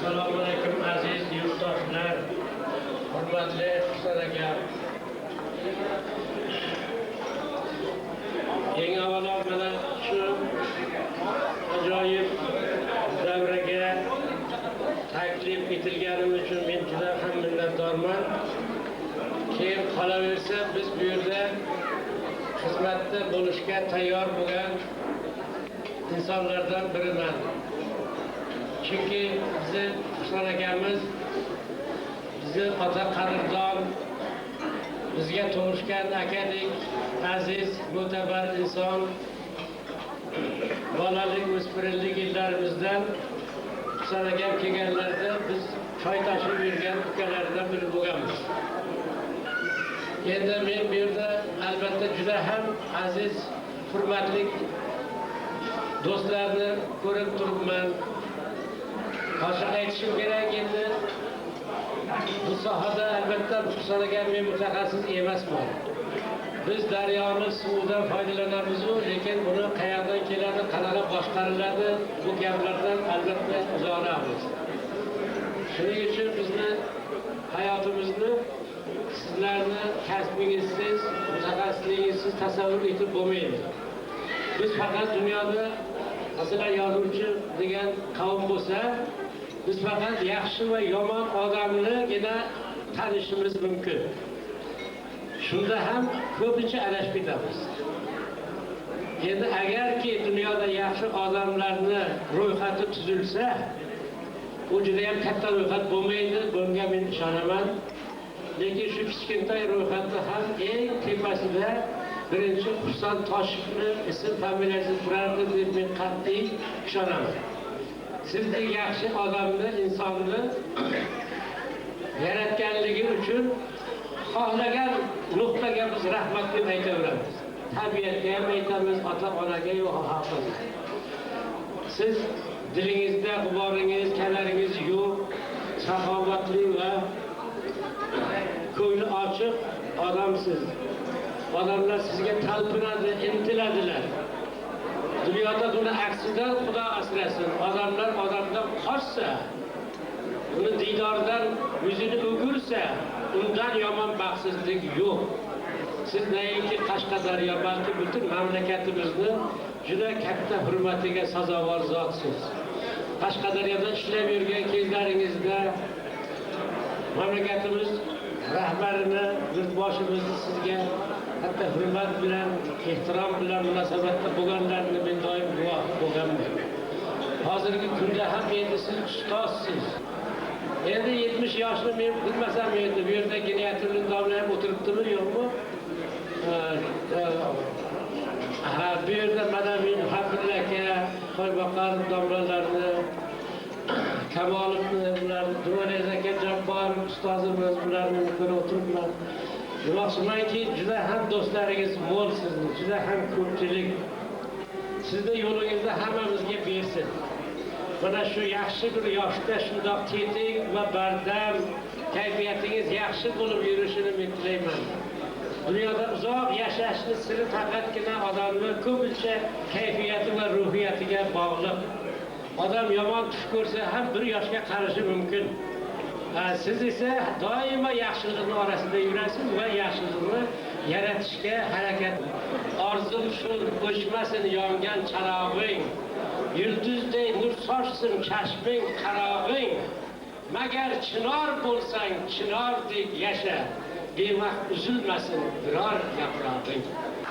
Assalomu alaykum aziz yurtdoshlar, hurmatli Husan aka. Eng avvalo mana shu ajoyib davraga taklif etilganim uchun men juda ham minnatdorman. Keyin qolaversa biz bu yerda xizmatda bo'lishga tayyor bo'lgan insonlardan biriman. Chunki bizni Husan akamiz bizni ota qadrdon, bizga tug'ishgan akadek aziz, mo'tabar inson. Bolalik, o'spirinlik yillarimizdan Husan akam kelganlarida biz choy tashib yurgan ukalardan biri bo'lganmiz. Endi men bu yerda albatta juda ham aziz, hurmatli do'stlarni ko'rib turibman. Qo'shiq aytishim kerak endi. Bu sohada albatta Husan akam men mutaxassis emasman. Biz daryoni suvidan foydalanamiz, lekin buni qayerdan keladi, qanaqa boshqariladi, bu gaplardan albatta uzoqroqmiz. Shuning uchun bizni hayotimizni sizlarni kasbingizsiz, mutaxassisligingizsiz tasavvur etib bo'lmaydi. Biz faqat dunyoda masalan yozuvchi degan qavm bo'lsa, biz faqat yaxshi va yomon odamnigina tanishimiz mumkin. Shunda ham ko'pincha adashib ketamiz. Endi agarki dunyoda yaxshi odamlarni ro'yxati tuzilsa, bu juda ham katta ro'yxat bo'lmaydi, bunga men ishonaman. Lekin shu kichkintoy ro'yxatda ham eng tepasida birinchi Husan Toshevni ism familiyasi turardi deb men qat'iy ishonaman. Sizdek yaxshi odamni, insonni yaratganligi uchun xohlagan nuqtaga biz rahmat deb aytaveramiz. Tabiatga ham aytamiz, ota-onaga yo'q haqida. Siz dilingizda g'uboringiz, kalaringiz yo'q, saxovatli va ko'ngli ochiq odamsiz. Odamlar sizga talpinadi, intiladilar. Dunyoda buni aksidan Xudo asrasin. Odamlar odamdan qochsa, uni diydordan yuzini o'girsa, undan yomon baxtsizlik yo'q. Siz nayinki Qashqadaryo, balki butun mamlakatimizni juda katta hurmatiga sazovor zotsiz. Qashqadaryoda ishlab yurgan kezlaringizda mamlakatimiz rahbarini, yurtboshimizni sizga katta hurmat bilan, ehtirom bilan munosabatda bo'lganlarini men doim guvoh bo'lganman. Hozirgi kunda ham endi siz ustozsiz. Endi 70 yoshni men bilmasam endi bu yerda Ginayatul domla ham o'tiribdimi, yo'qmi? Bu yerda mana men Muhammad aka, Qo'yboqar domlalarni, Kamolovni, ularni, Duvanez aka, Jabbor ustozimiz, ularni ko'rib o'tiribman. Demoqchimanki, juda ham do'stlaringiz mo'l sizni, juda ham ko'pchilik. Sizni yo'lingizni hammamizga bersin. Mana shu yaxshi bir yoshda shundoq tetik va bardam, kayfiyatingiz yaxshi bo'lib yurishini men tilayman. Dunyoda uzoq yashashni siri faqatgina odamning ko'pincha kayfiyati va ruhiyatiga bog'liq. Odam yomon tush ko'rsa ham bir yoshga qarishi mumkin. Siz esa doimo yaxshilikni orasida yurasiz va yaxshilikni yaratishga harakat. Orzum shu o'chmasin yongan charog'ing, yulduzday nur sochsin chashming qarog'ing. Magar chinor bo'lsang, chinordek yasha, bevaqt uzilmasin biror yaprog'ing.